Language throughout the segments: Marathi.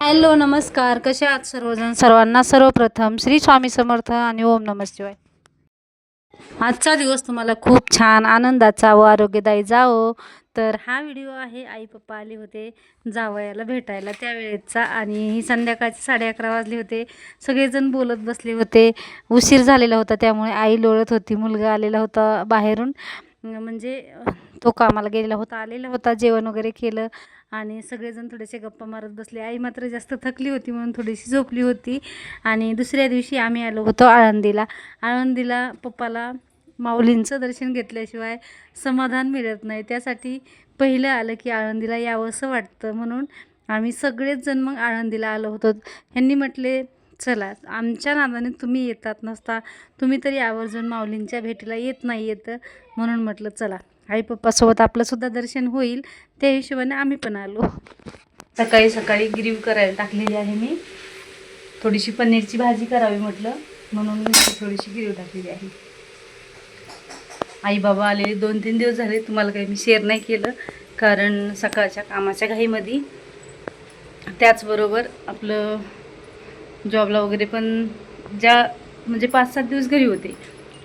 हॅलो नमस्कार, कसे आहात सर्वजण? सर्वांना सर्वप्रथम श्री स्वामी समर्थ आणि ओम नमः शिवाय. आजचा दिवस तुम्हाला खूप छान आनंदाचा व आरोग्यदायी जावो. तर हा व्हिडिओ आहे, आई पप्पा आले होते जावयाला भेटायला त्यावेळेचा, आणि संध्याकाळचे 11:30 वाजले होते. सगळेजण बोलत बसले होते, उशीर झालेला होता त्यामुळे आई लोळत होती. मुलगा आलेला होता बाहेरून, म्हणजे तो कामाला गेलेला होता, आलेला होता. जेवण वगैरे केलं आणि सगळेजण थोडेसे गप्पा मारत बसले. आई मात्र जास्त थकली होती म्हणून थोडीशी झोपली होती. आणि दुसऱ्या दिवशी आम्ही आलो होतो आळंदीला पप्पाला माऊलींचं दर्शन घेतल्याशिवाय समाधान मिळत नाही. त्यासाठी पहिलं आलं की आळंदीला यावंसं वाटतं, म्हणून आम्ही सगळेच जण मग आळंदीला आलो होतो. ह्यांनी म्हटले चला, आमच्या नादाने तुम्ही येतात नसता, तुम्ही तरी आवर्जून माऊलींच्या भेटीला येत नाही येतं, म्हणून म्हटलं चला आई पप्पासोबत आपलंसुद्धा दर्शन होईल, त्या हिशोबाने आम्ही पण आलो. सकाळी सकाळी गिरीव करायला टाकलेली आहे मी. थोडीशी पनीरची भाजी करावी म्हटलं, म्हणून मी थोडीशी गिरीव टाकलेली आहे. आई बाबा आलेले 2-3 दिवस झाले, तुम्हाला काही मी शेअर नाही केलं कारण सकाळच्या कामाच्या घाईमध्ये. त्याचबरोबर आपलं जॉबला वगैरे पण म्हणजे 5-7 दिवस घरी होते,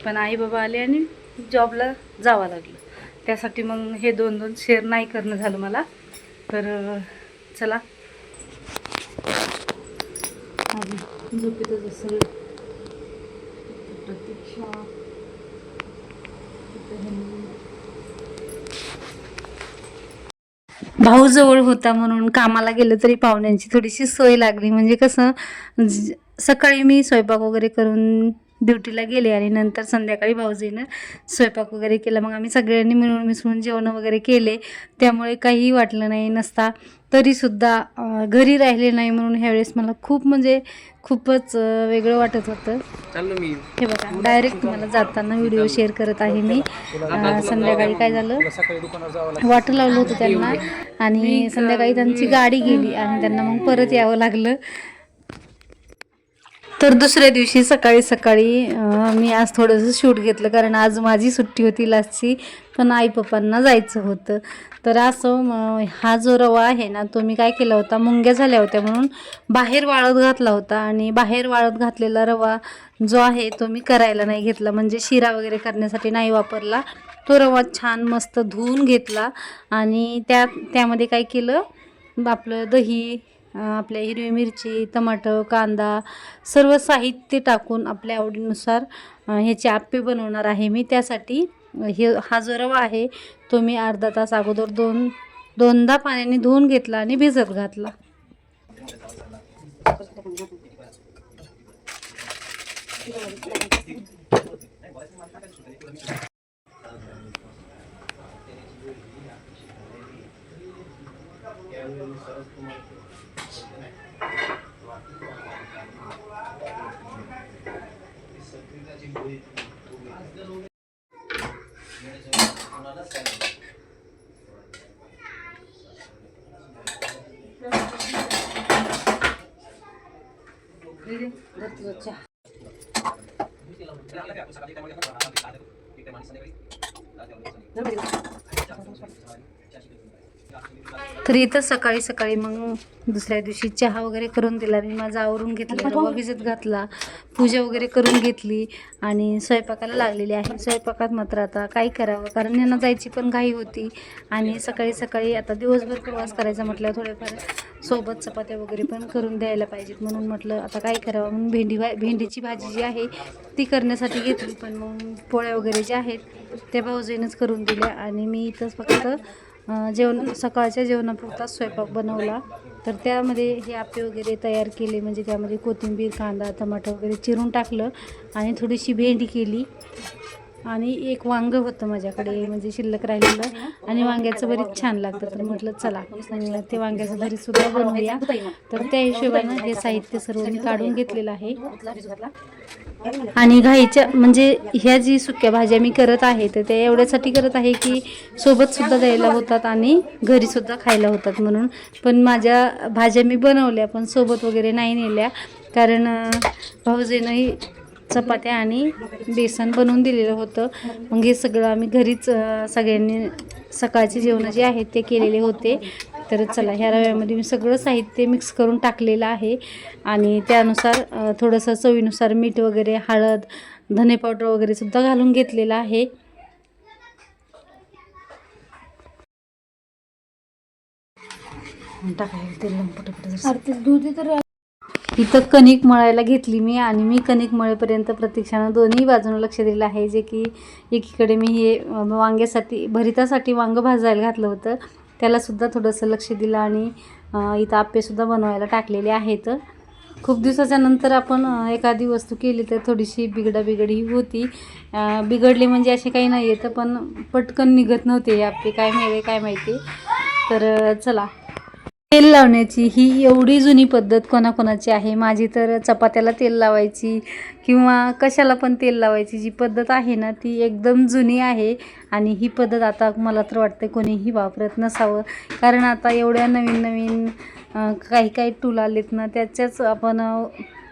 पण आई बाबा आले आणि जॉबला जावं लागलं. त्यासाठी मग हे 2 शेअर नाही करणं झालं मला. तर चला, झोपेतच असेल प्रतीक्षा. भाऊ जवळ होता म्हणून कामाला गेलं तरी पाहुण्यांची थोडीशी सोय लागली. म्हणजे कसं, सकाळी मी स्वयंपाक वगैरे करून ड्युटीला गेले आणि नंतर संध्याकाळी भाऊजीनं स्वयंपाक वगैरे केला. मग आम्ही सगळ्यांनी मिळून मिसळून जेवण वगैरे केले, त्यामुळे काहीही वाटलं नाही. नसता तरीसुद्धा घरी राहिले नाही म्हणून ह्यावेळेस मला खूपच वेगळं वाटत होतं. हे बघा, डायरेक्ट तुम्हाला जाताना व्हिडिओ शेअर करत आहे मी. संध्याकाळी काय झालं, वाटं लावलं होतं त्यांना आणि संध्याकाळी त्यांची गाडी गेली आणि त्यांना मग परत यावं लागलं. तर दुसऱ्या दिवशी सकाळी सकाळी मी आज थोडंसं शूट घेतलं, कारण आज माझी सुट्टी होती लास्टची, पण आई पप्पांना जायचं होतं. तर असं हा जो रवा आहे ना, तो मी काय केला होता, मुंग्या झाल्या होत्या म्हणून बाहेर वाळत घातला होता. आणि बाहेर वाळत घातलेला रवा जो आहे तो मी करायला नाही घेतला, म्हणजे शिरा वगैरे करण्यासाठी नाही वापरला. तो रवा छान मस्त धुवून घेतला आणि त्यामध्ये काय केलं, आपलं दही, आपल्या हिरवी मिरची, टमाटर, कांदा, सर्व साहित्य टाकून आपल्या आवडीनुसार ह्याचे आप्पे बनवणार आहे मी. त्यासाठी हा जो रवा आहे तो मी अर्धा तास अगोदर दोनदा पाण्याने धुवून घेतला आणि भिजत घातला. तर इथं सकाळी सकाळी मग दुसऱ्या दिवशी चहा वगैरे करून दिला. मी माझं आवरून घेतलं, रवा भिजत घातला, पूजा वगैरे करून घेतली आणि स्वयंपाकाला लागलेली आहे. स्वयंपाकात मात्र आता काय करावं, कारण यांना जायची पण घाई होती आणि सकाळी सकाळी आता दिवसभर प्रवास करायचा म्हटलं, थोडेफार सोबत चपात्या वगैरे पण करून द्यायला पाहिजेत, म्हणून म्हटलं आता काय करावं. म्हणून भेंडीची भाजी जी आहे ती करण्यासाठी घेतली, पण मग पोळ्या वगैरे ज्या आहेत त्या भाऊजीनेच करून दिल्या आणि मी इथंच फक्त सकाळच्या जेवणापुरता स्वयंपाक बनवला. तर त्यामध्ये हे आप्पे वगैरे तयार केले, म्हणजे त्यामध्ये कोथिंबीर, कांदा, टमाटर वगैरे चिरून टाकलं आणि थोडीशी भेंडी केली आणि एक वांगं होतं माझ्याकडे, म्हणजे शिल्लक राहिलेलं, आणि वांग्याचं भरीत छान लागतं. तर म्हटलं चला ते वांग्याचं भरीतसुद्धा बनवूया. तर त्या हिशोबानं हे साहित्य सर्व मी काढून घेतलेलं आहे. आणि घाईच्या म्हणजे ह्या जी सुक्या भाज्या मी करत आहे तर त्या एवढ्यासाठी करत आहे की सोबतसुद्धा द्यायला होतात आणि घरीसुद्धा खायला होतात म्हणून. पण माझ्या भाज्या मी बनवल्या पण सोबत वगैरे नाही नेल्या, कारण भाऊजींनाही चपात्या आणि बेसन बनवून दिलेलं होतं. मग हे सगळं आम्ही घरीच सगळ्यांनी सकाळचे जेवण जे आहेत ते केलेले होते. तर चला, ह्या रव्यामध्ये मी सगळं साहित्य मिक्स करून टाकलेलं आहे आणि त्यानुसार थोडंसं चवीनुसार मीठ वगैरे, हळद, धने पावडर वगैरे सुद्धा घालून घेतलेलं आहे. इथं कणिक मळायला घेतली मी आणि मी कणिक मळेपर्यंत प्रतीक्षानं दोन्ही बाजूनं लक्ष दिलं आहे. जे की एकीकडे मी हे वांग्यासाठी, भरितासाठी वांगं भाजायला घातलं होतं, त्यालासुद्धा थोडंसं लक्ष दिलं आणि इथं आप्पेसुद्धा बनवायला टाकलेले आहेत. खूप दिवसाच्या नंतर आपण एखादी वस्तू केली तर थोडीशी बिघडी होती. बिघडली म्हणजे असे काही नाही येतं, पण पटकन निघत नव्हते हे आप्पे, काय माहिती. तर चला, तेल लावण्याची ही एवढी जुनी पद्धत कोणाकोणाची आहे. माझी तर चपात्याला तेल लावायची किंवा कशाला पण तेल लावायची जी पद्धत आहे ना, ती एकदम जुनी आहे आणि ही पद्धत आता मला तर वाटतं कोणीही वापरत नसावं. कारण आता एवढ्या नवीन काही टूल आलेत ना, त्याच्याच आपण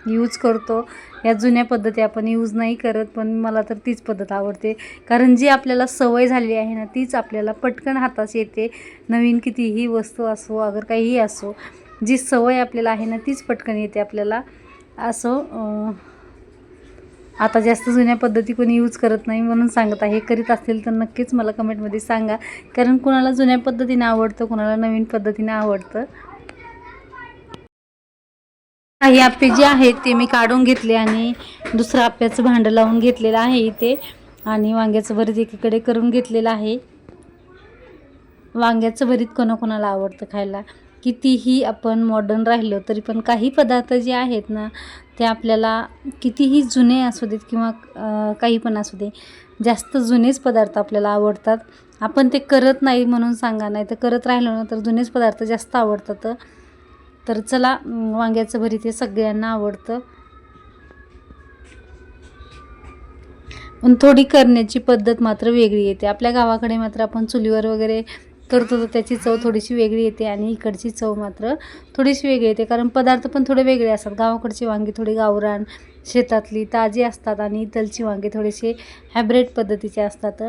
यूज करतो. या जुन्या पद्धती आपण यूज नाही करत. पण मला तर तीच पद्धत आवडते, कारण जी आपल्याला सवय झालेली आहे ना, तीच आपल्याला पटकन हातास येते. नवीन कितीही वस्तू असो, अगर काहीही असो, जी सवय आपल्याला आहे ना, तीच पटकन येते आपल्याला. असं आता जास्त जुन्या पद्धती कोणी यूज करत नाही म्हणून सांगत आहे. करीत असतील तर नक्कीच मला कमेंटमध्ये सांगा, कारण कुणाला जुन्या पद्धतीने आवडतं, कुणाला नवीन पद्धतीने आवडतं. काही आप्पे जे आहेत ते मी काढून घेतले आणि दुसरं आप्याचं भांडं लावून घेतलेलं आहे इथे आणि वांग्याचं भरीत एकीकडे करून घेतलेलं आहे. वांग्याचं भरीत कोणाकोणाला आवडतं खायला. कितीही आपण मॉडर्न राहिलो तरी पण काही पदार्थ जे आहेत ना, ते आपल्याला कितीही जुने असू देत किंवा काही पण असू दे, जास्त जुनेच पदार्थ आपल्याला आवडतात. आपण ते करत नाही म्हणून सांगा, नाही तर करत राहिलो ना तर जुनेच पदार्थ जास्त आवडतात. तर चला, वांग्याचं भरीत हे सगळ्यांना आवडतं, पण थोडी करण्याची पद्धत मात्र वेगळी येते. आपल्या गावाकडे मात्र आपण चुलीवर वगैरे करतो तर त्याची चव थोडीशी वेगळी येते आणि इकडची चव मात्र थोडीशी वेगळी येते, कारण पदार्थ पण थोडे वेगळे असतात. गावाकडची वांगी थोडी गावरान, शेतातली ताजी असतात आणि इथलची वांगी थोडेसे हायब्रिड पद्धतीचे असतात.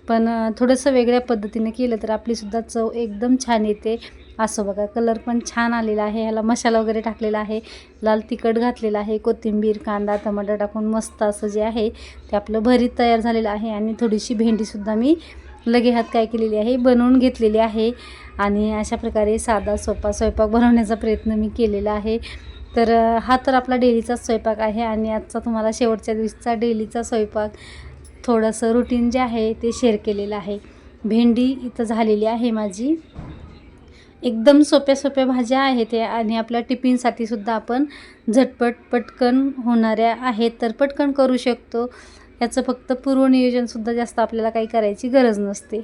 पण थोडंसं वेगळ्या पद्धतीने केलं तर आपलीसुद्धा चव एकदम छान येते. असं बघा, कलर पण छान आलेला आहे. ह्याला मसाला वगैरे टाकलेला आहे, लाल तिखट घातलेला आहे, कोथिंबीर, कांदा, टमाटर टाकून मस्त असं जे आहे ते आपलं भरीत तयार झालेलं आहे. आणि थोडीशी भेंडीसुद्धा मी लगे हात काय केलेली आहे, बनवून घेतलेली आहे. आणि अशा प्रकारे साधा सोपा स्वयंपाक बनवण्याचा प्रयत्न मी केलेला आहे. तर हा तर आपला डेलीचाच स्वयंपाक आहे आणि आजचा तुम्हाला शेवटच्या दिवसाचा डेलीचा स्वयंपाक थोडंसं रुटीन जे आहे ते शेअर केलेलं आहे. भेंडी इथं झालेली आहे माझी. एकदम सोप्या भाज्या आहेत या आणि आपल्या टिफिनसाठी सुद्धा आपण झटपट पटकन होणाऱ्या आहेत, तर पटकन करू शकतो. याचं फक्त पूर्वनियोजनसुद्धा जास्त आपल्याला काही करायची गरज नसते.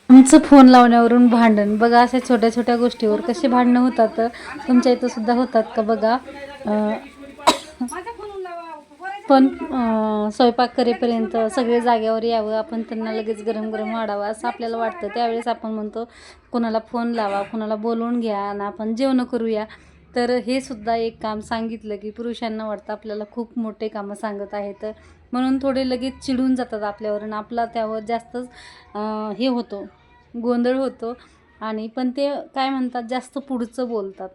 आमचं फोन लावण्यावरून भांडण बघा, अशा छोट्या गोष्टीवर कसे भांडणं होतात. तुमच्या इथं सुद्धा होतात का बघा. पण स्वयंपाक करेपर्यंत सगळे जाग्यावर यावं, आपण त्यांना लगेच गरम वाढावं असं आपल्याला वाटतं. त्यावेळेस आपण म्हणतो कोणाला फोन लावा, कोणाला बोलवून घ्या आणि आपण जेवण करूया. तर हे सुद्धा एक काम सांगितलं की पुरुषांना वाटतं आपल्याला खूप मोठे कामं सांगत आहेत, म्हणून थोडे लगेच चिडून जातात आपल्यावर आणि आपला त्यावर जास्तच हे होतो, गोंधळ होतो. आणि पण ते काय म्हणतात, जास्त पुढचं बोलतात.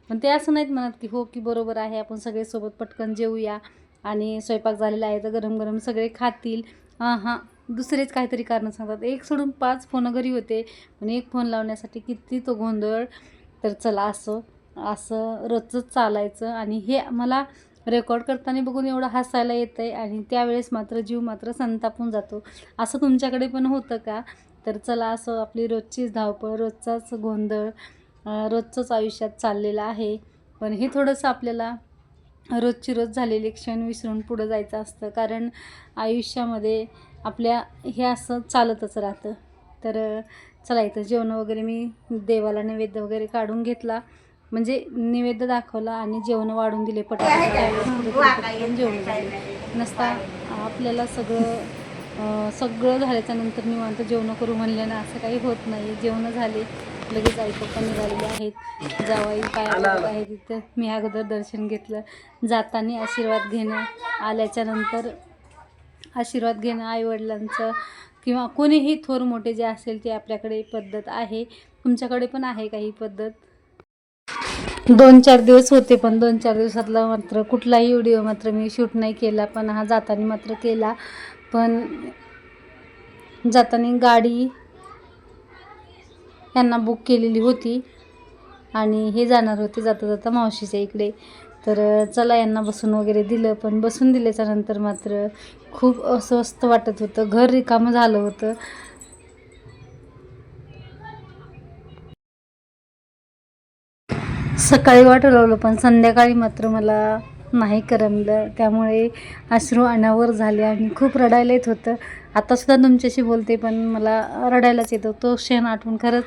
पण ते असं नाहीत म्हणत की हो की बरोबर आहे, आपण सगळे सोबत पटकन जेवूया आणि स्वयंपाक झालेला आहे तर गरम सगळे खातील. हां, दुसरेच काहीतरी कारणं सांगतात. एक सोडून 5 फोन घरी होते, पण एक फोन लावण्यासाठी किती तो गोंधळ. तर चला, असं रोजचंच चालायचं आणि हे मला रेकॉर्ड करताना बघून एवढं हसायला येतं आहे आणि त्यावेळेस मात्र जीव मात्र संतापून जातो. असं तुमच्याकडे पण होतं का? तर चला, असं आपली रोजचीच धावपळ, रोजचाच गोंधळ, रोजचंच आयुष्यात चाललेलं आहे. पण हे थोडंसं आपल्याला रोजची रोज झालेले क्षण विसरून पुढं जायचं असतं, कारण आयुष्यामध्ये आपल्या हे असं चालतच राहतं. तर चला, इथं जेवण वगैरे मी देवाला नैवेद्य वगैरे काढून घेतला, म्हणजे नैवेद्य दाखवला आणि जेवण वाढून दिले पटकन जेवण झाले. नसता आपल्याला सगळं झाल्याच्यानंतर निवांत जेवण करू म्हणलं ना, असं काही होत नाही. जेवणं झाले, लगेच आई पप्पा निघालेले आहेत, जावाई काय आहे तिथं. मी अगोदर दर्शन घेतलं, जाताना आशीर्वाद घेणं, आल्याच्यानंतर आशीर्वाद घेणं आईवडिलांचं. किंवा कोणीही थोर मोठे जे असेल ते आपल्याकडे पद्धत आहे. तुमच्याकडे पण आहे काही पद्धत. 2-4 दिवस होते, पण 2-4 दिवसातला मात्र कुठलाही व्हिडिओ मात्र मी शूट नाही केला. पण हा जाताना मात्र केला. पण जाताना गाडी यांना बुक केलेली होती आणि हे जाणार होते जाता जाता मावशीच्या इकडे. तर चला यांना बसून वगैरे दिलं. पण बसून दिल्याच्या नंतर मात्र खूप अस्वस्थ वाटत होतं. घर रिकामं झालं होतं. सकाळी वाटू लागलं, पण संध्याकाळी मात्र मला नाही करमलं. त्यामुळे अश्रू अनावर झाले आणि खूप रडायला येत होतं. आतासुद्धा तुमच्याशी बोलते, पण मला रडायलाच येतं. तो क्षण आठवून खरंच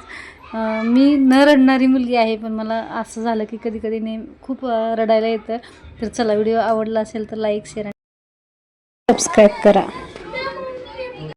मी न रडणारी मुलगी आहे, पण मला असं झालं की कधी कधी खूप रडायला येतं. तर चला, व्हिडिओ आवडला असेल तर लाईक, शेअर आणि सबस्क्राईब करा.